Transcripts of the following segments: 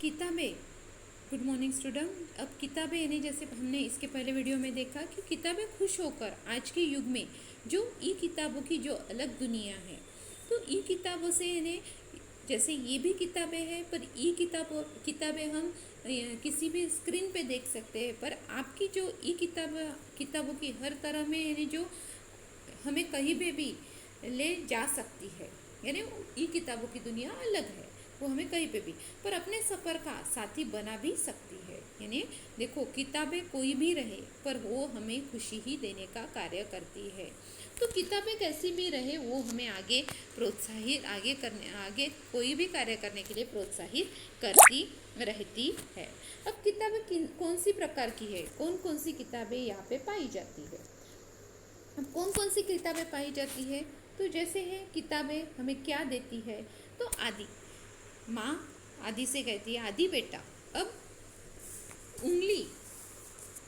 किताबें। Good morning student. अब किताबें यानी जैसे हमने इसके पहले वीडियो में देखा कि किताबें खुश होकर आज के युग में जो ई किताबों की जो अलग दुनिया है, तो ई किताबों से यानी जैसे ये भी किताबें हैं, पर ई किताबें हम किसी भी स्क्रीन पे देख सकते हैं, पर आपकी जो ई किताबों की हर तरह में यानी जो हमें कहीं पे भी ले जा सकती है। यानी ई किताबों की दुनिया अलग है, वो हमें कहीं पे भी पर अपने सफ़र का साथी बना भी सकती है। यानी देखो, किताबें कोई भी रहे पर वो हमें खुशी ही देने का कार्य करती है। तो किताबें कैसी भी रहे वो हमें आगे कोई भी कार्य करने के लिए प्रोत्साहित करती रहती है। अब किताबें कौन सी प्रकार की है, कौन कौन सी किताबें यहाँ पे पाई जाती है। अब कौन कौन सी किताबें पाई जाती है, तो जैसे है किताबें हमें क्या देती है, तो आदि माँ आदि से कहती है, आदि बेटा अब उंगली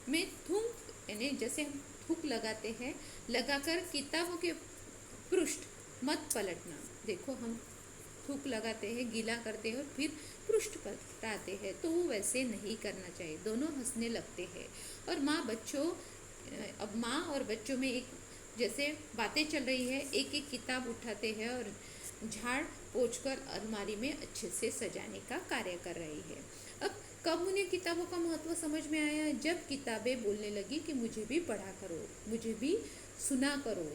में थूक, यानी जैसे हम थूक लगाते हैं, लगाकर किताबों के पृष्ठ मत पलटना। देखो, हम थूक लगाते हैं, गीला करते हैं और फिर पृष्ठ पलटाते हैं, तो वो वैसे नहीं करना चाहिए। दोनों हंसने लगते हैं और अब माँ और बच्चों में एक जैसे बातें चल रही है, एक एक किताब उठाते हैं और झाड़ पोंछकर अलमारी में अच्छे से सजाने का कार्य कर रही है। अब कब उन्हें किताबों का महत्व समझ में आया, जब किताबें बोलने लगी कि मुझे भी पढ़ा करो, मुझे भी सुना करो,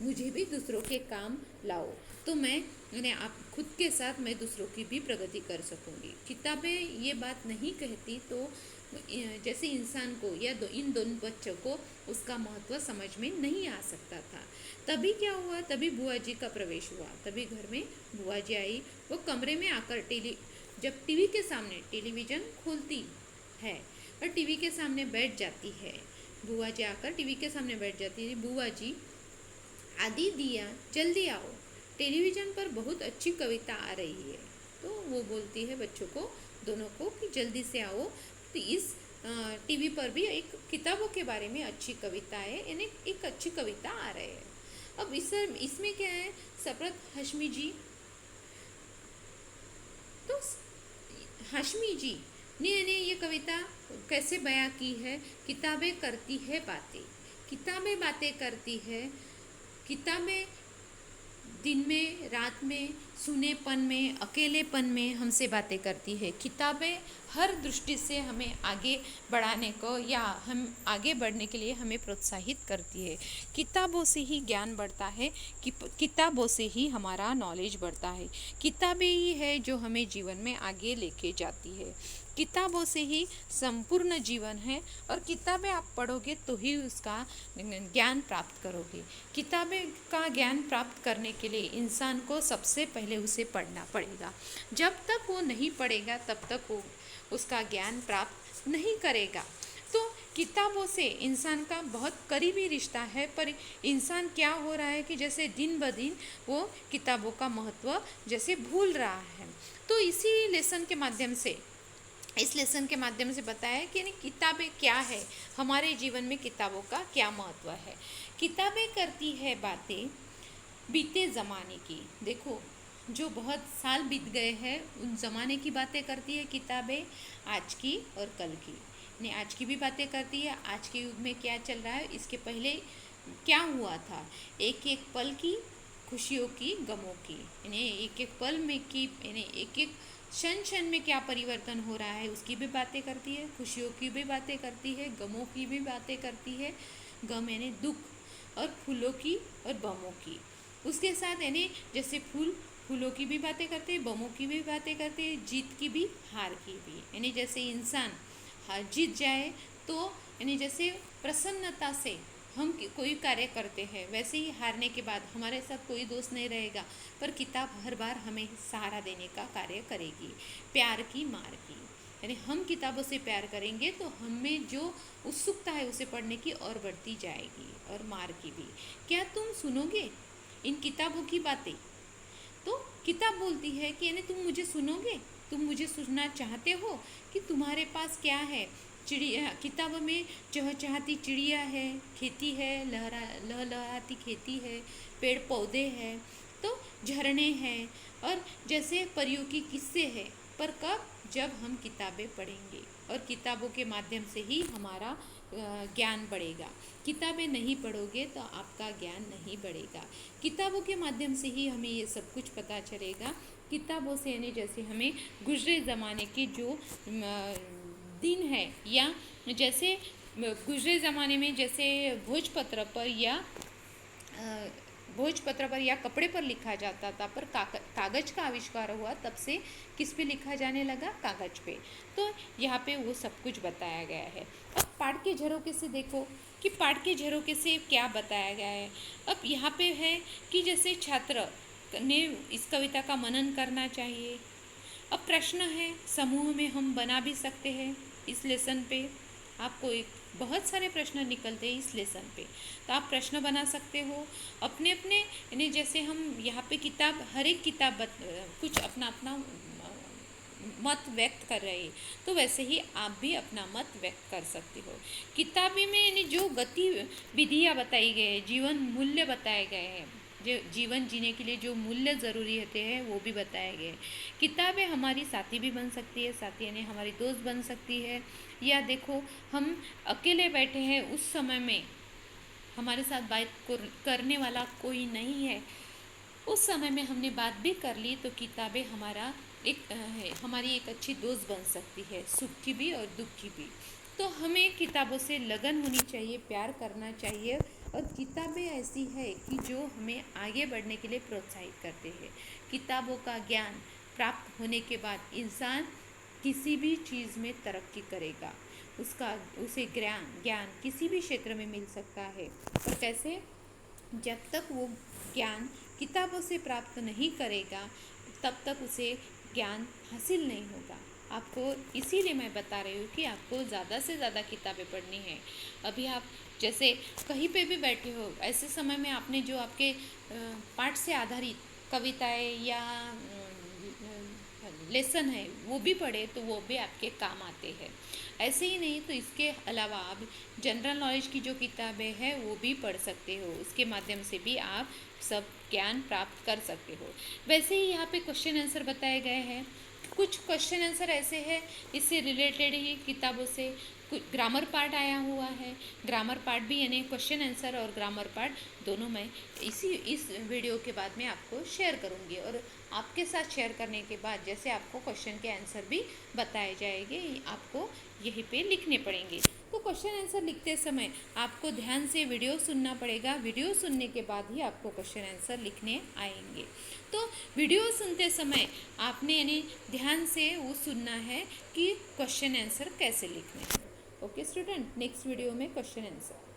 मुझे भी दूसरों के काम लाओ, तो मैंने आप खुद के साथ मैं दूसरों की भी प्रगति कर सकूंगी। किताबें ये बात नहीं कहती तो जैसे इंसान को या इन दोनों बच्चों को उसका महत्व समझ में नहीं आ सकता था। तभी क्या हुआ, तभी बुआ जी का प्रवेश हुआ। तभी घर में बुआ जी आई। वो कमरे में आकर जब टीवी के सामने टेलीविज़न खोलती है और टीवी के सामने बैठ जाती है, बुआ जी आकर टीवी के सामने बैठ जाती है। बुआ जी, आदि दिया जल्दी आओ, टेलीविज़न पर बहुत अच्छी कविता आ रही है। तो वो बोलती है बच्चों को, दोनों को, कि जल्दी से आओ। तो इस टीवी पर भी एक किताबों के बारे में अच्छी कविता है, यानी एक अच्छी कविता आ रही है। अब इसमें क्या है, सफरत हाशमी जी, तो हाशमी जी ने ये कविता कैसे बयां की है, किताबें करती है बातें, किताबें बातें करती है, किताबें दिन में रात में सुनेपन में अकेलेपन में हमसे बातें करती है। किताबें हर दृष्टि से हमें आगे बढ़ाने को या हम आगे बढ़ने के लिए हमें प्रोत्साहित करती है। किताबों से ही ज्ञान बढ़ता है, किताबों से ही हमारा नॉलेज बढ़ता है। किताबें ही है जो हमें जीवन में आगे लेके जाती है। किताबों से ही संपूर्ण जीवन है और किताबें आप पढ़ोगे तो ही उसका ज्ञान प्राप्त करोगे। किताबें का ज्ञान प्राप्त करने के लिए इंसान को सबसे पहले उसे पढ़ना पड़ेगा। जब तक वो नहीं पढ़ेगा तब तक वो उसका ज्ञान प्राप्त नहीं करेगा। तो किताबों से इंसान का बहुत करीबी रिश्ता है, पर इंसान क्या हो रहा है कि जैसे दिन ब दिन वो किताबों का महत्व जैसे भूल रहा है। तो इस लेसन के माध्यम से बताया कि किताबें क्या है, हमारे जीवन में किताबों का क्या महत्व है। किताबें करती है बातें बीते ज़माने की। देखो, जो बहुत साल बीत गए हैं उन ज़माने की बातें करती है किताबें, आज की और कल की। यानी आज की भी बातें करती है, आज के युग में क्या चल रहा है, इसके पहले क्या हुआ था, एक एक पल की खुशियों की, गमों की, यानी एक एक पल में की, यानी एक एक क्षण क्षण में क्या परिवर्तन हो रहा है उसकी भी बातें करती है, खुशियों की भी बातें करती है, गमों की भी बातें करती है। गम यानी दुख, और फूलों की और बमों की। उसके साथ यानी जैसे फूलों की भी बातें करते हैं, बमों की भी बातें करते हैं, जीत की भी हार की भी। यानी जैसे इंसान जीत जाए तो यानी जैसे प्रसन्नता से हम कोई कार्य करते हैं, वैसे ही हारने के बाद हमारे साथ कोई दोष नहीं रहेगा, पर किताब हर बार हमें सहारा देने का कार्य करेगी। प्यार की मार की, यानी हम किताबों से प्यार करेंगे तो हमें जो उत्सुकता है उसे पढ़ने की और बढ़ती जाएगी। और मार की भी, क्या तुम सुनोगे इन किताबों की बातें। तो किताब बोलती है कि यानी तुम मुझे सुनोगे, तुम मुझे सुनना चाहते हो कि तुम्हारे पास क्या है। चिड़िया, किताब में चहचहाती चिड़िया है, खेती है, लहलहाती खेती है, पेड़ पौधे हैं, तो झरने हैं, और जैसे परियों की किस्से हैं, पर कब? जब हम किताबें पढ़ेंगे, और किताबों के माध्यम से ही हमारा ज्ञान बढ़ेगा। किताबें नहीं पढ़ोगे तो आपका ज्ञान नहीं बढ़ेगा। किताबों के माध्यम से ही हमें ये सब कुछ पता चलेगा। किताबों से यानी जैसे हमें गुजरे ज़माने के जो दिन है, या जैसे गुजरे ज़माने में जैसे भोजपत्र पर या भोजपत्र पर या कपड़े पर लिखा जाता था, पर कागज़ का आविष्कार हुआ तब से किस पे लिखा जाने लगा? कागज़ पे। तो यहाँ पे वो सब कुछ बताया गया है। अब पाठ के झरोखे से देखो कि पाठ के झरोखे से क्या बताया गया है। अब यहाँ पे है कि जैसे छात्र ने इस कविता का मनन करना चाहिए। अब प्रश्न है, समूह में हम बना भी सकते हैं इस लेसन पे। आपको एक बहुत सारे प्रश्न निकलते हैं इस लेसन पे, तो आप प्रश्न बना सकते हो अपने अपने, यानी जैसे हम यहाँ पे किताब, हर एक किताब कुछ अपना अपना मत व्यक्त कर रहे हैं, तो वैसे ही आप भी अपना मत व्यक्त कर सकते हो। किताबी में यानी जो गतिविधियाँ बताई गई है, जीवन मूल्य बताए गए हैं, जो जीवन जीने के लिए जो मूल्य ज़रूरी होते हैं वो भी बताए गए हैं। किताबें हमारी साथी भी बन सकती है, साथी यानी हमारी दोस्त बन सकती है। या देखो, हम अकेले बैठे हैं, उस समय में हमारे साथ बात करने वाला कोई नहीं है, उस समय में हमने बात भी कर ली, तो किताबें हमारी एक अच्छी दोस्त बन सकती है, सुख की भी और दुख की भी। तो हमें किताबों से लगन होनी चाहिए, प्यार करना चाहिए, और किताबें ऐसी है कि जो हमें आगे बढ़ने के लिए प्रोत्साहित करते हैं। किताबों का ज्ञान प्राप्त होने के बाद इंसान किसी भी चीज़ में तरक्की करेगा। उसे ज्ञान किसी भी क्षेत्र में मिल सकता है, और कैसे? जब तक वो ज्ञान किताबों से प्राप्त नहीं करेगा, तब तक उसे ज्ञान हासिल नहीं होगा। आपको इसीलिए मैं बता रही हूँ कि आपको ज़्यादा से ज़्यादा किताबें पढ़नी है। अभी आप जैसे कहीं पे भी बैठे हो, ऐसे समय में आपने जो आपके पाठ से आधारित कविताएं या लेसन है वो भी पढ़े, तो वो भी आपके काम आते हैं। ऐसे ही नहीं तो इसके अलावा आप जनरल नॉलेज की जो किताबें हैं वो भी पढ़ सकते हो, उसके माध्यम से भी आप सब ज्ञान प्राप्त कर सकते हो। वैसे ही यहाँ पे क्वेश्चन आंसर बताए गए हैं। कुछ क्वेश्चन आंसर ऐसे हैं, इससे रिलेटेड ही किताबों से कुछ ग्रामर पार्ट आया हुआ है। ग्रामर पार्ट भी यानी क्वेश्चन आंसर और ग्रामर पार्ट दोनों मैं इस वीडियो के बाद में आपको शेयर करूँगी, और आपके साथ शेयर करने के बाद जैसे आपको क्वेश्चन के आंसर भी बताए जाएंगे, आपको यहीं पे लिखने पड़ेंगे। तो क्वेश्चन आंसर लिखते समय आपको ध्यान से वीडियो सुनना पड़ेगा। वीडियो सुनने के बाद ही आपको क्वेश्चन आंसर लिखने आएंगे। तो वीडियो सुनते समय आपने यानी ध्यान से वो सुनना है कि क्वेश्चन आंसर कैसे लिखने हैं। ओके स्टूडेंट, नेक्स्ट वीडियो में क्वेश्चन आंसर।